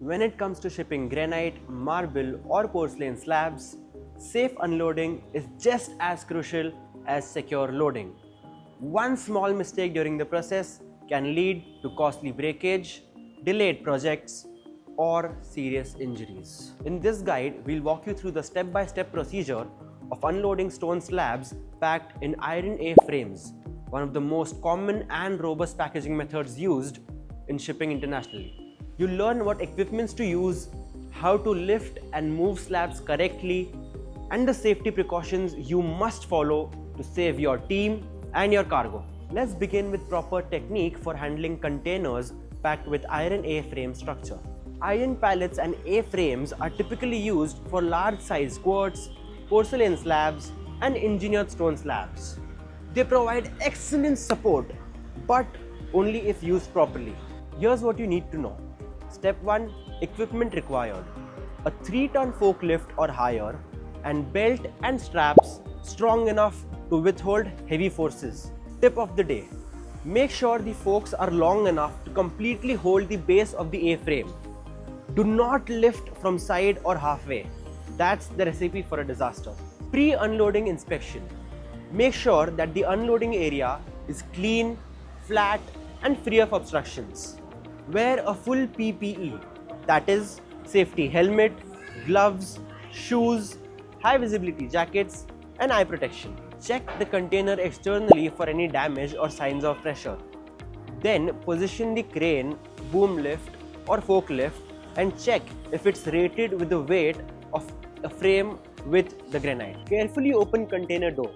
When it comes to shipping granite, marble or porcelain slabs, safe unloading is just as crucial as secure loading. One small mistake during the process can lead to costly breakage, delayed projects or serious injuries. In this guide, we'll walk you through the step-by-step procedure of unloading stone slabs packed in iron A frames, one of the most common and robust packaging methods used in shipping internationally. You'll learn what equipments to use, how to lift and move slabs correctly, and the safety precautions you must follow to save your team and your cargo. Let's begin with proper technique for handling containers packed with iron A frame structure. Iron pallets and A frames are typically used for large size quartz, porcelain slabs, and engineered stone slabs. They provide excellent support, but only if used properly. Here's what you need to know. Step 1. Equipment required: a 3-ton forklift or higher, and belt and straps strong enough to withhold heavy forces. Tip of the day: make sure the forks are long enough to completely hold the base of the A-frame. Do not lift from side or halfway. That's the recipe for a disaster. Pre-unloading inspection: make sure that the unloading area is clean, flat, and free of obstructions. Wear a full PPE, that is, safety helmet, gloves, shoes, high visibility jackets, and eye protection. Check the container externally for any damage or signs of pressure. Then position the crane, boom lift, or forklift and check if it's rated with the weight of a frame with the granite. Carefully open container door.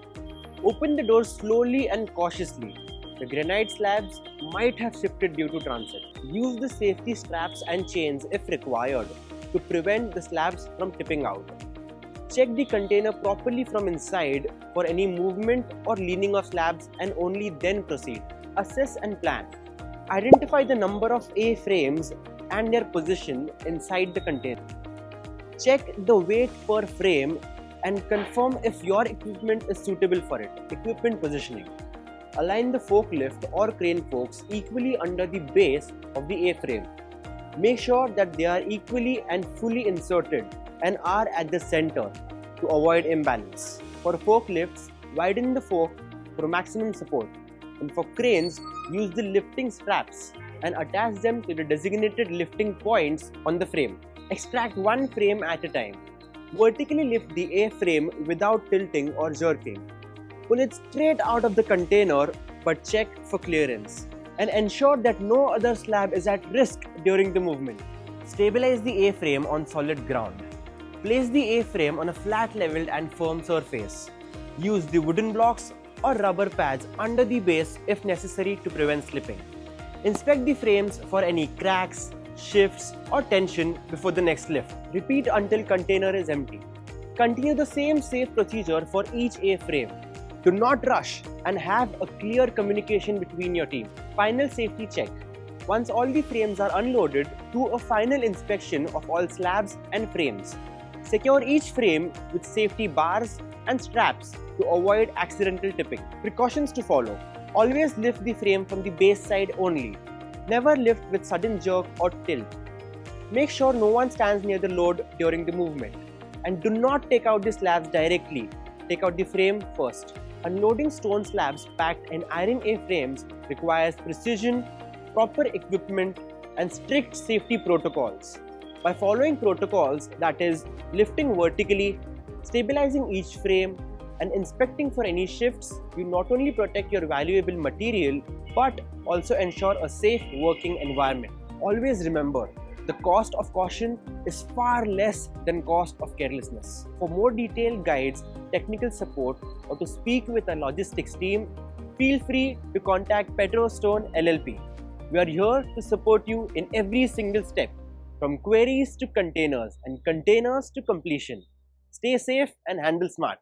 Open the door slowly and cautiously. The granite slabs might have shifted due to transit. Use the safety straps and chains if required to prevent the slabs from tipping out. Check the container properly from inside for any movement or leaning of slabs and only then proceed. Assess and plan. Identify the number of A frames and their position inside the container. Check the weight per frame and confirm if your equipment is suitable for it. Equipment positioning. Align the forklift or crane forks equally under the base of the A-frame. Make sure that they are equally and fully inserted and are at the center to avoid imbalance. For forklifts, widen the fork for maximum support, and for cranes, use the lifting straps and attach them to the designated lifting points on the frame. Extract one frame at a time. Vertically lift the A-frame without tilting or jerking. Pull it straight out of the container but check for clearance and ensure that no other slab is at risk during the movement. Stabilize the A-frame on solid ground. Place the A-frame on a flat, leveled and firm surface. Use the wooden blocks or rubber pads under the base if necessary to prevent slipping. Inspect the frames for any cracks, shifts or tension before the next lift. Repeat until container is empty. Continue the same safe procedure for each A-frame. Do not rush and have a clear communication between your team. Final safety check. Once all the frames are unloaded, do a final inspection of all slabs and frames. Secure each frame with safety bars and straps to avoid accidental tipping. Precautions to follow. Always lift the frame from the base side only. Never lift with sudden jerk or tilt. Make sure no one stands near the load during the movement. And do not take out the slabs directly. Take out the frame first. Unloading stone slabs packed in iron A frames requires precision, proper equipment, and strict safety protocols. By following protocols, that is, lifting vertically, stabilizing each frame, and inspecting for any shifts, you not only protect your valuable material but also ensure a safe working environment. Always remember, the cost of caution is far less than cost of carelessness. For more detailed guides, technical support, or to speak with a logistics team, feel free to contact Petrostone LLP. We are here to support you in every single step, from queries to containers and containers to completion. Stay safe and handle smart.